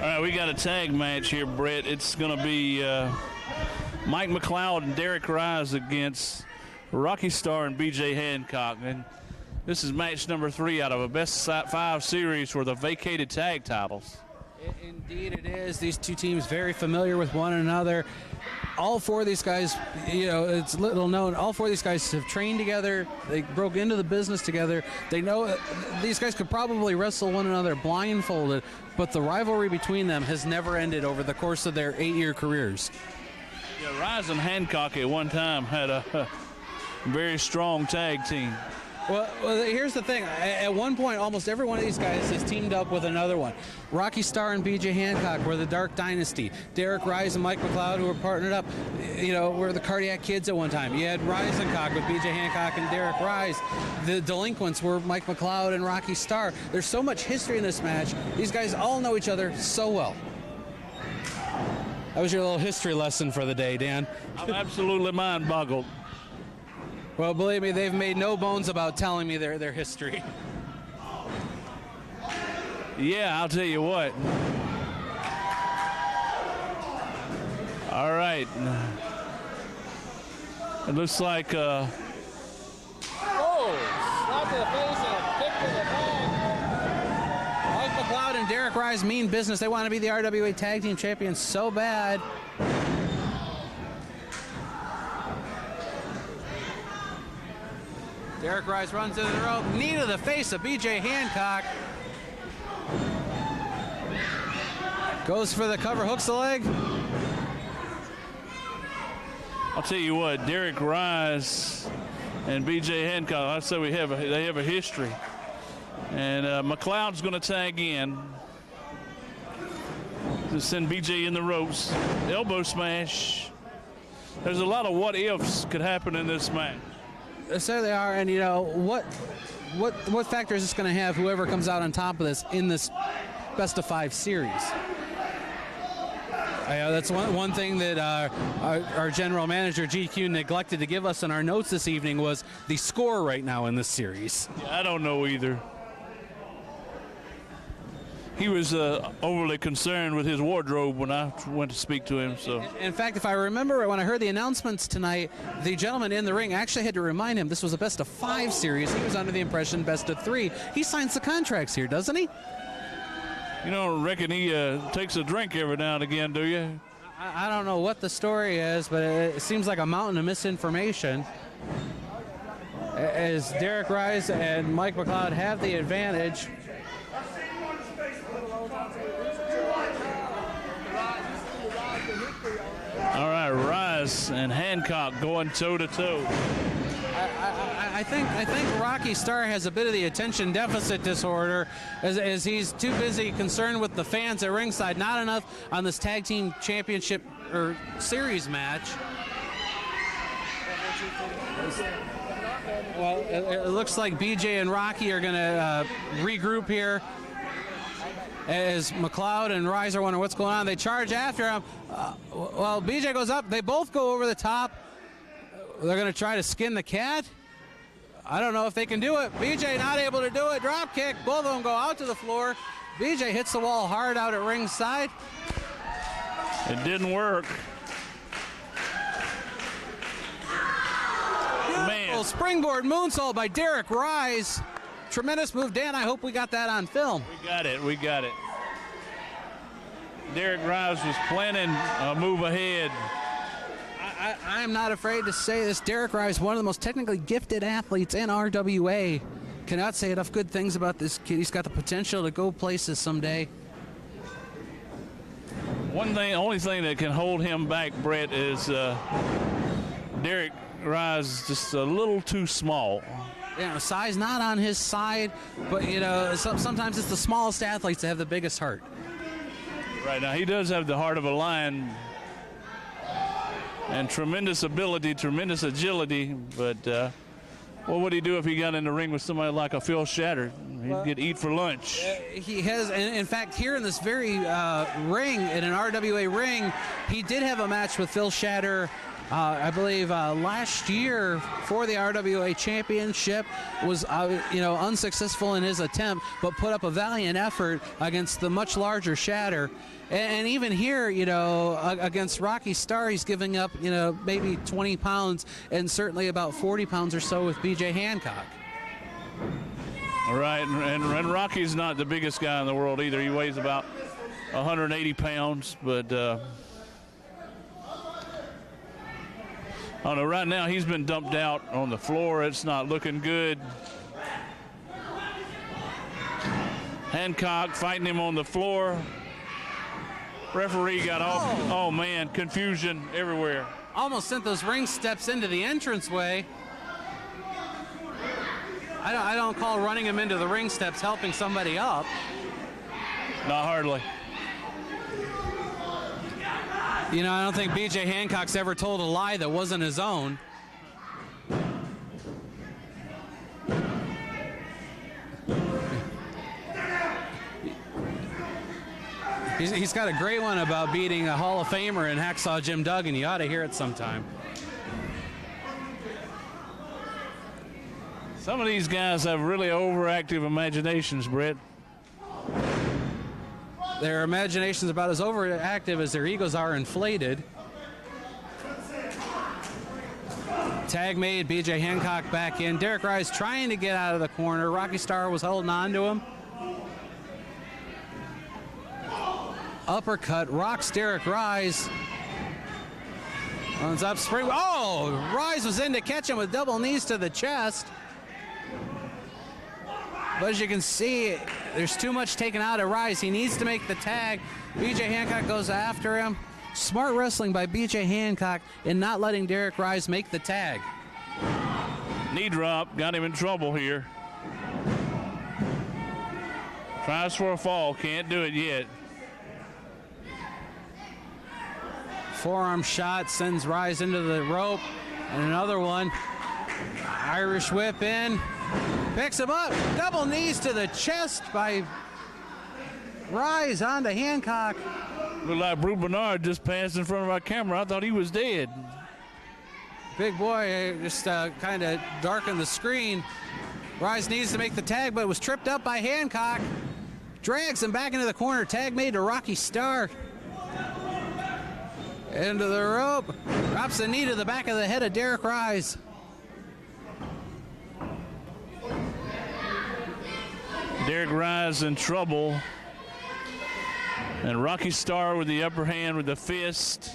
right, we got a tag match here, Brett. It's going to be Mike McCloud and Derek Ryze against Rocky Starr and BJ Hancock. And this is match number 3 out of a best-of-5 series for the vacated tag titles. Indeed it is. These two teams very familiar with one another. All 4 of these guys, you know, it's little known, all 4 of these guys have trained together. They broke into the business together. They know these guys could probably wrestle one another blindfolded, but the rivalry between them has never ended over the course of their 8-year careers. Yeah, Ryze and Hancock at one time had a very strong tag team. Well, here's the thing. At one point, almost every one of these guys has teamed up with another one. Rocky Starr and BJ Hancock were the Dark Dynasty. Derek Ryze and Mike McCloud, who were partnered up, you know, were the Cardiac Kids at one time. You had Ryze and Cock with BJ Hancock and Derek Ryze. The Delinquents were Mike McCloud and Rocky Starr. There's so much history in this match. These guys all know each other so well. That was your little history lesson for the day, Dan. I'm absolutely mind-boggled. Well, believe me, they've made no bones about telling me their history. Yeah, I'll tell you what. All right. It looks like... Oh! Slap to the face and a kick to the back. Mike McCloud and Derek Ryze mean business. They want to be the RWA Tag Team Champions so bad. Derek Ryze runs into the rope. Knee to the face of BJ Hancock. Goes for the cover, hooks the leg. I'll tell you what, Derek Ryze and BJ Hancock, I say they have a history. And McCloud's going to tag in to send BJ in the ropes. Elbow smash. There's a lot of what ifs could happen in this match. So they are, and you know what factor is this going to have? Whoever comes out on top of this in this best-of-5 series. That's one thing that our general manager GQ neglected to give us in our notes this evening was the score right now in this series. Yeah, I don't know either. He was overly concerned with his wardrobe when I went to speak to him. So, in fact, if I remember, when I heard the announcements tonight, the gentleman in the ring actually had to remind him this was a best-of-5 series. He was under the impression best-of-3. He signs the contracts here, doesn't he? You don't reckon he takes a drink every now and again, do you? I don't know what the story is, but it seems like a mountain of misinformation. As Derek Ryze and Mike McCloud have the advantage. All right, Ryze and Hancock going toe-to-toe. I think Rocky Starr has a bit of the attention deficit disorder as he's too busy concerned with the fans at ringside, not enough on this tag team championship or series match. Well, it looks like BJ and Rocky are going to regroup here. As McCloud and Ryze are wondering what's going on, they charge after him. Well, BJ goes up. They both go over the top. They're going to try to skin the cat. I don't know if they can do it. BJ not able to do it. Drop kick. Both of them go out to the floor. BJ hits the wall hard out at ringside. It didn't work. Beautiful springboard moonsault by Derek Ryze. Tremendous move, Dan. I hope we got that on film. We got it. Derek Ryze was planning a move ahead. I'm not afraid to say this. Derek Ryze, one of the most technically gifted athletes in RWA. Cannot say enough good things about this kid. He's got the potential to go places someday. Only thing that can hold him back, Brett, is Derek Ryze just a little too small. You know, size not on his side, but you know, sometimes it's the smallest athletes that have the biggest heart. Right, now he does have the heart of a lion and tremendous ability, tremendous agility, but what would he do if he got in the ring with somebody like a Phil Shatter? He'd get eat for lunch. He has, and in fact, here in this very ring, in an RWA ring, he did have a match with Phil Shatter I believe last year for the RWA Championship was unsuccessful in his attempt, but put up a valiant effort against the much larger Shatter. And even here, against Rocky Starr, he's giving up, maybe 20 pounds and certainly about 40 pounds or so with BJ Hancock. All right, and Rocky's not the biggest guy in the world either. He weighs about 180 pounds, but I don't know, right now he's been dumped out on the floor. It's not looking good. Hancock fighting him on the floor. Referee got off. Oh man, confusion everywhere. Almost sent those ring steps into the entranceway. I don't call running him into the ring steps helping somebody up. Not hardly. I don't think BJ Hancock's ever told a lie that wasn't his own. He's got a great one about beating a Hall of Famer in Hacksaw Jim Duggan. You ought to hear it sometime. Some of these guys have really overactive imaginations, Brett. Their imagination's about as overactive as their egos are inflated. Tag made, BJ Hancock back in. Derek Ryze trying to get out of the corner. Rocky Starr was holding on to him. Uppercut, rocks Derek Ryze. Runs up, spring. Oh, Ryze was in to catch him with double knees to the chest. But as you can see, there's too much taken out of Ryze. He needs to make the tag. BJ Hancock goes after him. Smart wrestling by BJ Hancock in not letting Derek Ryze make the tag. Knee drop, got him in trouble here. Tries for a fall, can't do it yet. Forearm shot sends Ryze into the rope. And another one. Irish whip in. Picks him up. Double knees to the chest by Ryze onto Hancock. Looked like Brew Bernard just passed in front of our camera. I thought he was dead. Big boy just kind of darkened the screen. Ryze needs to make the tag, but was tripped up by Hancock. Drags him back into the corner. Tag made to Rocky Starr. Into the rope. Drops the knee to the back of the head of Derek Ryze. Derek Ryze in trouble. And Rocky Starr with the upper hand with the fist.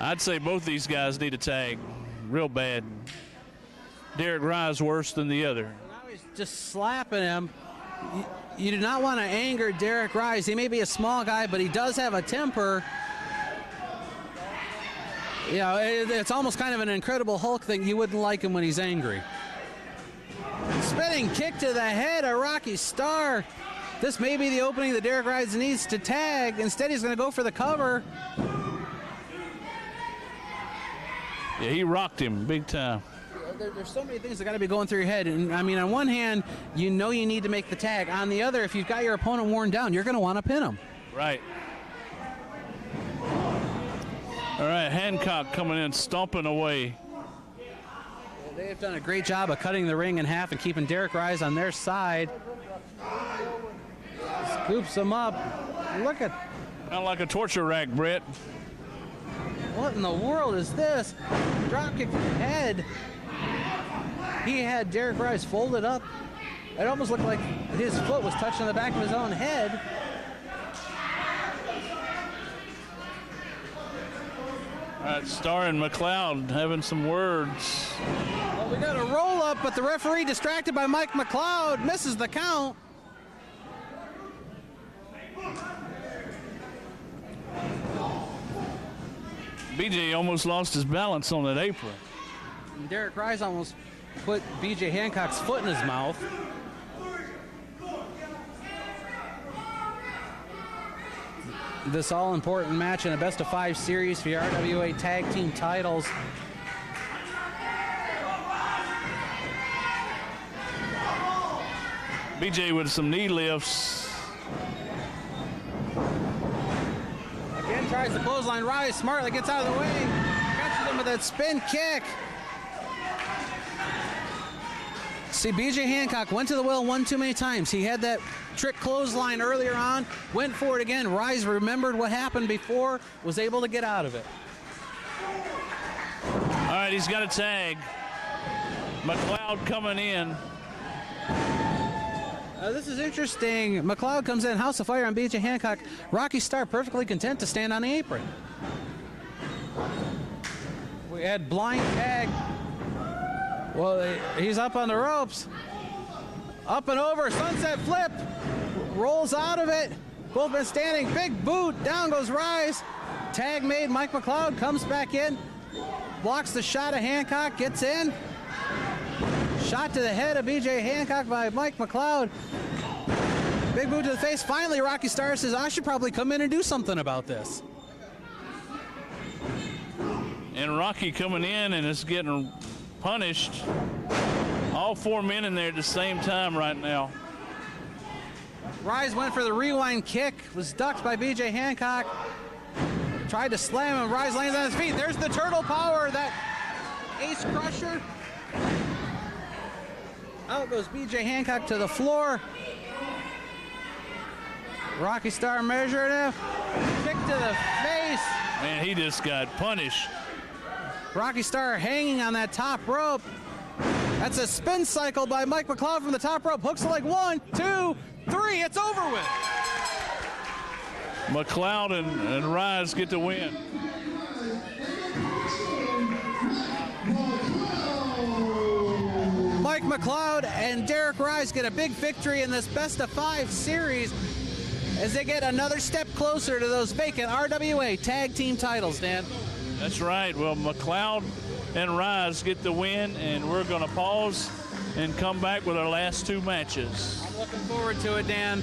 I'd say both these guys need a tag real bad. Derek Ryze worse than the other. Now he's just slapping him. You do not want to anger Derek Ryze. He may be a small guy, but he does have a temper. It's almost kind of an Incredible Hulk thing. You wouldn't like him when he's angry. Spinning kick to the head of Rocky Starr. This may be the opening that Derek Ryze needs to tag. Instead, he's going to go for the cover. Yeah, he rocked him big time. There's so many things that got to be going through your head. And I mean, on one hand, you need to make the tag. On the other, if you've got your opponent worn down, you're going to want to pin him. Right. All right, Hancock coming in, stomping away. They have done a great job of cutting the ring in half and keeping Derek Ryze on their side. Scoops him up. Look at... Kind of like a torture rack, Brett. What in the world is this? Drop kick to the head. He had Derek Ryze folded up. It almost looked like his foot was touching the back of his own head. All right, Starr and McCloud having some words. Well, we got a roll up, but the referee, distracted by Mike McCloud, misses the count. BJ almost lost his balance on that apron. And Derek Ryze almost put BJ Hancock's foot in his mouth. This all-important match in a best-of-5 series for the RWA Tag Team titles. BJ with some knee lifts. Again, tries to clothesline Ryze. Smartly gets out of the way. Catches him with that spin kick. See, BJ Hancock went to the well one too many times. He had that trick clothesline earlier on, went for it again. Ryze remembered what happened before, was able to get out of it. All right, he's got a tag. McCloud coming in. This is interesting. McCloud comes in, House of Fire on BJ Hancock. Rocky Starr perfectly content to stand on the apron. We had blind tag. Well, he's up on the ropes. Up and over, sunset flip. Rolls out of it. Both been standing, big boot. Down goes Ryze. Tag made, Mike McCloud comes back in. Blocks the shot of Hancock, gets in. Shot to the head of BJ Hancock by Mike McCloud. Big boot to the face. Finally, Rocky Starr says, I should probably come in and do something about this. And Rocky coming in and is getting punished. All 4 men in there at the same time right now. Ryze went for the rewind kick, was ducked by BJ Hancock. Tried to slam him, Ryze lands on his feet. There's the turtle power, that ace crusher. Out goes BJ Hancock to the floor. Rocky Starr measured him. Kick to the face. Man, he just got punished. Rocky Starr hanging on that top rope. That's a spin cycle by Mike McCloud from the top rope. Hooks like 1, 2, 3. It's over with. McCloud and Ryze get the win. Mike McCloud and Derek Ryze get a big victory in this best-of-5 series as they get another step closer to those vacant RWA tag team titles, Dan. That's right. Well, McCloud and Ryze get the win, and we're going to pause and come back with our last 2 matches. I'm looking forward to it, Dan.